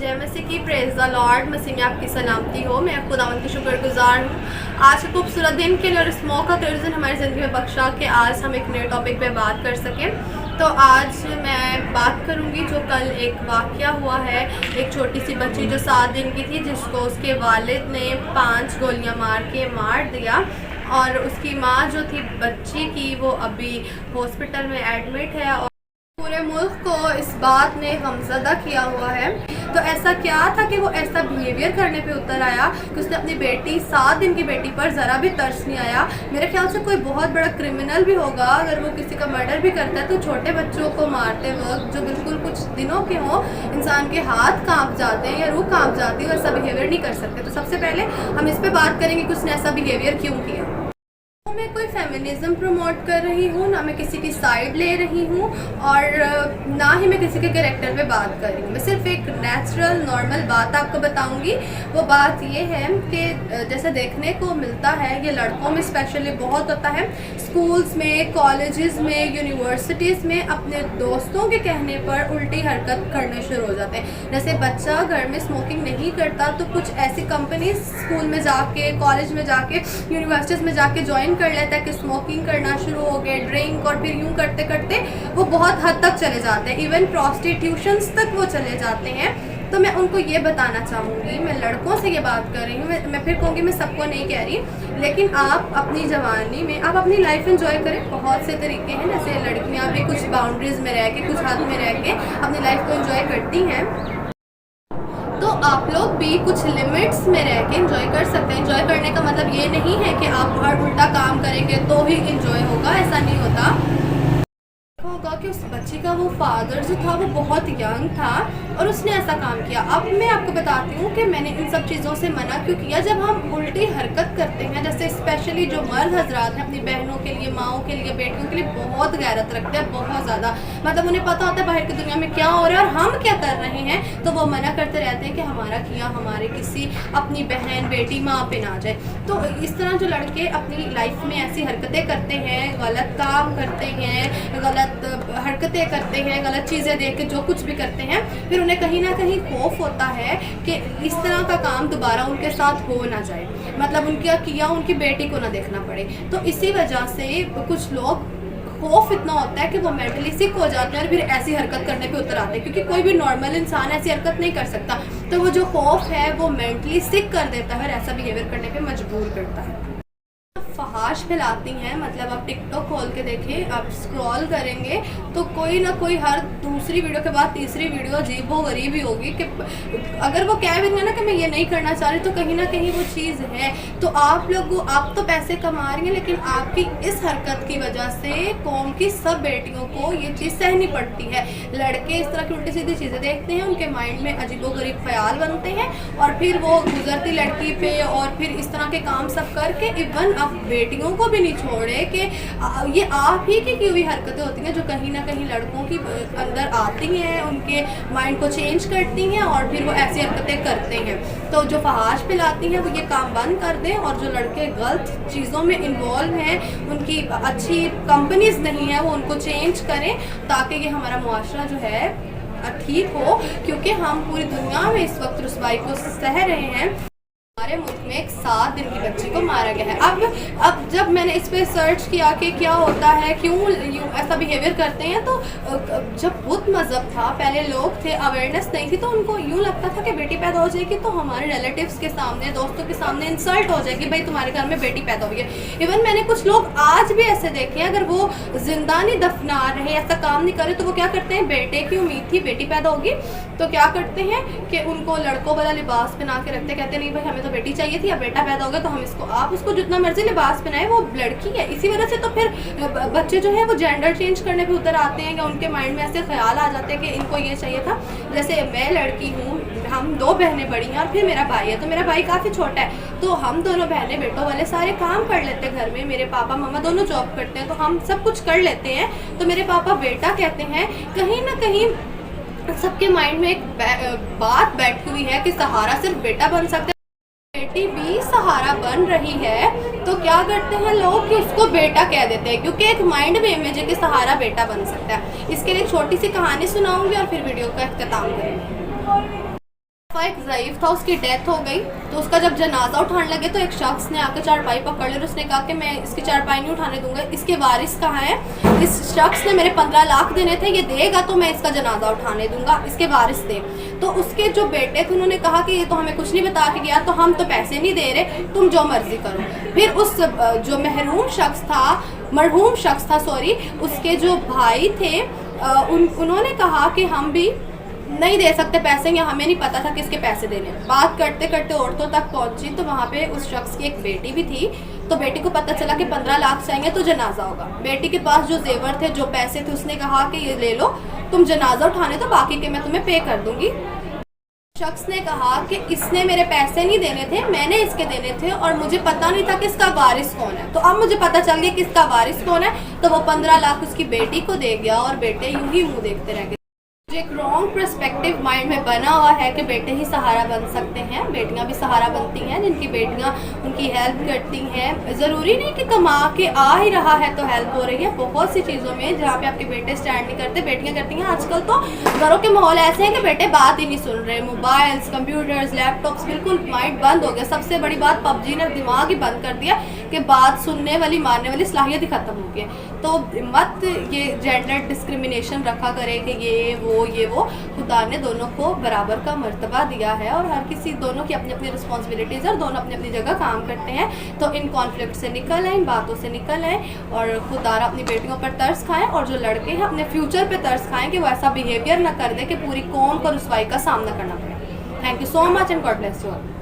जय मसीह की, praise the Lord. मसीह में आपकी सलामती हो। मैं खुदावंद की शुक्रगुजार हूँ आज के खूबसूरत दिन के लिए और इस मौका के दिन हमारी ज़िंदगी में बख्शा कि आज हम एक नए टॉपिक पे बात कर सकें। तो आज मैं बात करूँगी जो कल एक वाक़या हुआ है। एक छोटी सी बच्ची जो 7 दिन की थी, जिसको उसके वालिद ने 5 गोलियाँ मार दिया और उसकी माँ जो थी बच्ची की, वो अभी हॉस्पिटल में एडमिट है और पूरे मुल्क को इस बात ने गमज़दा किया हुआ है। तो ऐसा क्या था कि वो ऐसा बिहेवियर करने पे उतर आया कि उसने अपनी बेटी 7 दिन की बेटी पर ज़रा भी तरस नहीं आया। मेरे ख्याल से कोई बहुत बड़ा क्रिमिनल भी होगा, अगर वो किसी का मर्डर भी करता है तो छोटे बच्चों को मारते वक्त जो बिल्कुल कुछ दिनों के हों, इंसान के हाथ कांप जाते हैं या रूह कांप जाती है, वैसा बिहेवियर नहीं कर सकते। तो सबसे पहले हम इस पर बात करेंगे कि उसने ऐसा बिहेवियर क्यों किया। मैं कोई फेमिनिज्म प्रमोट कर रही हूँ, ना मैं किसी की साइड ले रही हूँ और ना ही मैं किसी के कैरेक्टर पे बात कर रही हूँ। मैं सिर्फ एक नेचुरल नॉर्मल बात आपको बताऊँगी। वो बात ये है कि जैसे देखने को मिलता है, ये लड़कों में स्पेशली बहुत होता है, स्कूल्स में, कॉलेजेस में, यूनिवर्सिटीज़ में अपने दोस्तों के कहने पर उल्टी हरकत करने शुरू हो जाते हैं। जैसे बच्चा घर में स्मोकिंग नहीं करता तो कुछ ऐसी कंपनीज स्कूल में जाके, कॉलेज में जाके, यूनिवर्सिटीज़ में जाके ज्वाइन कर लेता है कि स्मोकिंग करना शुरू हो गए, ड्रिंक, और फिर यूं करते करते वो बहुत हद तक चले जाते हैं, इवन प्रोस्टिट्यूशंस तक वो चले जाते हैं। तो मैं उनको ये बताना चाहूँगी, मैं लड़कों से ये बात कर रही हूँ, मैं फिर कहूँगी, मैं सबको नहीं कह रही, लेकिन आप अपनी जवानी में आप अपनी लाइफ एंजॉय करें। बहुत से तरीके हैं, जैसे लड़कियाँ भी कुछ बाउंड्रीज में रह के, कुछ हद में रह के अपनी लाइफ को एंजॉय करती हैं, तो आप लोग भी कुछ लिमिट्स में रह के एंजॉय कर सकते हैं। एंजॉय करने का मतलब ये नहीं है कि आप हर उल्टा काम करेंगे तो ही एंजॉय होगा, ऐसा नहीं होता। होगा कि उस बच्ची का वो फादर जो था वो बहुत यंग था और उसने ऐसा काम किया। अब मैं आपको बताती हूँ कि मैंने इन सब चीज़ों से मना क्यों किया। जब हम उल्टी हरकत करते हैं, जैसे स्पेशली जो मर्द हजरात हैं अपनी बहनों के लिए, माओं के लिए, बेटियों के लिए बहुत गैरत रखते हैं, बहुत ज़्यादा, मतलब उन्हें पता होता है बाहर की दुनिया में क्या हो रहा है और हम क्या कर रहे हैं, तो वो मना करते रहते हैं कि हमारा किया हमारे किसी अपनी बहन, बेटी, माँ पे ना जाए। तो इस तरह जो लड़के अपनी लाइफ में ऐसी हरकतें करते हैं, गलत काम करते हैं, गलत हरकतें करते हैं, गलत चीज़ें देख के जो कुछ भी करते हैं, फिर उन्हें कहीं ना कहीं खौफ होता है कि इस तरह का काम दोबारा उनके साथ हो ना जाए, मतलब उनका किया उनकी बेटी को ना देखना पड़े। तो इसी वजह से कुछ लोग खौफ इतना होता है कि वो मेंटली सिक हो जाते हैं और फिर ऐसी हरकत करने पे उतर आते हैं, क्योंकि कोई भी नॉर्मल इंसान ऐसी हरकत नहीं कर सकता। तो वो जो खौफ है वो मेंटली सिक कर देता है और ऐसा बिहेवियर करने पे मजबूर करता है। फहाश फैलाती हैं, मतलब आप टिकटॉक खोल के देखें, आप स्क्रॉल करेंगे तो कोई ना कोई हर दूसरी वीडियो के बाद तीसरी वीडियो अजीबो गरीब ही होगी कि अगर वो कह भी ना कि मैं ये नहीं करना चाह रही, तो कहीं ना कहीं वो चीज़ है। तो आप तो पैसे कमा रही हैं, लेकिन आपकी इस हरकत की वजह से कौम की सब बेटियों को ये चीज़ सहनी पड़ती है। लड़के इस तरह की उल्टी सीधी चीज़ें देखते हैं, उनके माइंड में अजीबो गरीब ख्याल बनते हैं और फिर वो गुजरती लड़की पे और फिर इस तरह के काम सब करके इवन अब बेटियों को भी नहीं छोड़े कि ये आप ही की हुई हरकतें होती हैं जो कहीं ना कहीं लड़कों की अंदर आती हैं, उनके माइंड को चेंज करती हैं और फिर वो ऐसी हरकतें करते हैं। तो जो फहाश फैलाती हैं वो ये काम बंद कर दें, और जो लड़के गलत चीज़ों में इन्वॉल्व हैं, उनकी अच्छी कंपनीज नहीं है, वो उनको चेंज करें ताकि ये हमारा मुआशरा जो है ठीक हो, क्योंकि हम पूरी दुनिया में इस वक्त रुसवाई को सह रहे हैं। हमारे मुल्क में एक 7 दिन की बच्ची को मारा गया है। अब जब मैंने इस पे सर्च किया कि क्या होता है, क्यों ऐसा बिहेवियर करते हैं, तो जब बुद्ध मज़हब था, पहले लोग थे, अवेयरनेस नहीं थी, तो उनको यूँ लगता था कि बेटी पैदा हो जाएगी तो हमारे रिलेटिव्स के सामने, दोस्तों के सामने इंसल्ट हो जाएगी, भाई तुम्हारे घर में बेटी पैदा हुई है। इवन मैंने कुछ लोग आज भी ऐसे देखे हैं, अगर वो जिंदा नहीं दफना रहे, ऐसा काम नहीं करे, तो वो क्या करते हैं, बेटे की उम्मीद थी, बेटी पैदा होगी तो क्या करते हैं कि उनको लड़कों वाला लिबास पहना के रखते, कहते नहीं भाई हमें तो बेटी चाहिए थी, अब बेटा पैदा हो गया तो हम इसको, आप उसको जितना मर्जी लिबास पहनाए, वो लड़की है। इसी वजह से तो फिर बच्चे जो है वो जेंडर चेंज करने पे उतर आते हैं, कि उनके माइंड में ऐसे ख्याल आ जाते हैं कि इनको ये चाहिए था। जैसे मैं लड़की हूँ, हम 2 बहनें बड़ी हैं और फिर मेरा भाई है, तो मेरा भाई काफ़ी छोटा है, तो हम दोनों बहनें बेटों वाले सारे काम कर लेते हैं घर में। मेरे पापा मम्मा दोनों जॉब करते हैं, तो हम सब कुछ कर लेते हैं। तो मेरे पापा बेटा कहते हैं, कहीं ना कहीं सबके माइंड में एक बात बैठी हुई है कि सहारा सिर्फ बेटा बन सकता है। बेटी भी सहारा बन रही है, तो क्या करते हैं लोग कि उसको बेटा कह देते हैं, क्योंकि एक माइंड में इमेज है कि सहारा बेटा बन सकता है। इसके लिए एक छोटी सी कहानी सुनाऊंगी और फिर वीडियो का इख्तिताम करेंगे। ज़ईफ़ था, उसकी डेथ हो गई। तो उसका जब जनाजा उठाने लगे तो एक शख्स ने आकर चारपाई पकड़ ली और उसने कहा कि मैं इसकी चारपाई नहीं उठाने दूंगा, इसके वारिस कहाँ है, इस शख्स ने मेरे 15 लाख देने थे, ये देगा तो मैं इसका जनाजा उठाने दूंगा, इसके वारिस दे। तो उसके जो बेटे थे उन्होंने कहा कि ये तो हमें कुछ नहीं बता के गया, तो हम तो पैसे नहीं दे रहे, तुम जो मर्जी करो। फिर उस जो मरहूम शख्स था उसके जो भाई थे उन्होंने कहा कि हम भी नहीं दे सकते पैसे, या हमें नहीं पता था किसके पैसे देने। बात करते करते औरतों तक पहुंची तो वहाँ पे उस शख्स की एक बेटी भी थी। तो बेटी को पता चला कि 15 लाख चाहिए तो जनाजा होगा। बेटी के पास जो जेवर थे, जो पैसे थे, उसने कहा कि ये ले लो, तुम जनाजा उठाने तो बाकी के मैं तुम्हें पे कर दूंगी। शख्स ने कहा कि इसने मेरे पैसे नहीं देने थे, मैंने इसके देने थे और मुझे पता नहीं था कि इसका वारिस कौन है। तो अब मुझे पता चल गया कि इसका वारिस कौन है। तो वो 15 लाख उसकी बेटी को दे गया और बेटे यूं ही मुंह देखते रह गए। एक रॉन्ग पर्सपेक्टिव माइंड में बना हुआ है कि बेटे ही सहारा बन सकते हैं, बेटियां भी सहारा बनती हैं, जिनकी बेटियां उनकी हेल्प करती हैं। ज़रूरी नहीं कि कमा के आ ही रहा है तो हेल्प हो रही है। बहुत सी चीज़ों में जहाँ पे आपके बेटे स्टैंड नहीं करते, बेटियां करती हैं। आजकल तो घरों के माहौल ऐसे हैं कि बेटे बात ही नहीं सुन रहे। मोबाइल्स, कंप्यूटर्स, लैपटॉप्स, बिल्कुल माइंड बंद हो गया। सबसे बड़ी बात, पबजी ने दिमाग ही बंद कर दिया कि बात सुनने वाली, मानने वाली सलाहियत ही ख़त्म हो गई। तो मत ये जेंडर डिस्क्रिमिनेशन रखा करे कि ये वो। खुदा ने दोनों को बराबर का मर्तबा दिया है और हर किसी, दोनों की अपनी अपनी रिस्पॉन्सिबिलिटीज़ और दोनों अपनी अपनी जगह काम करते हैं। तो इन कॉन्फ्लिक्ट से निकल आए, इन बातों से निकल आए और खुदारा अपनी बेटियों पर तरस खाएं, और जो लड़के हैं अपने फ्यूचर पर तरस खाएं कि वो ऐसा बिहेवियर ना कर दे कि पूरी कौम को रुसवाई का सामना करना पड़े। Thank you so much and God bless you all.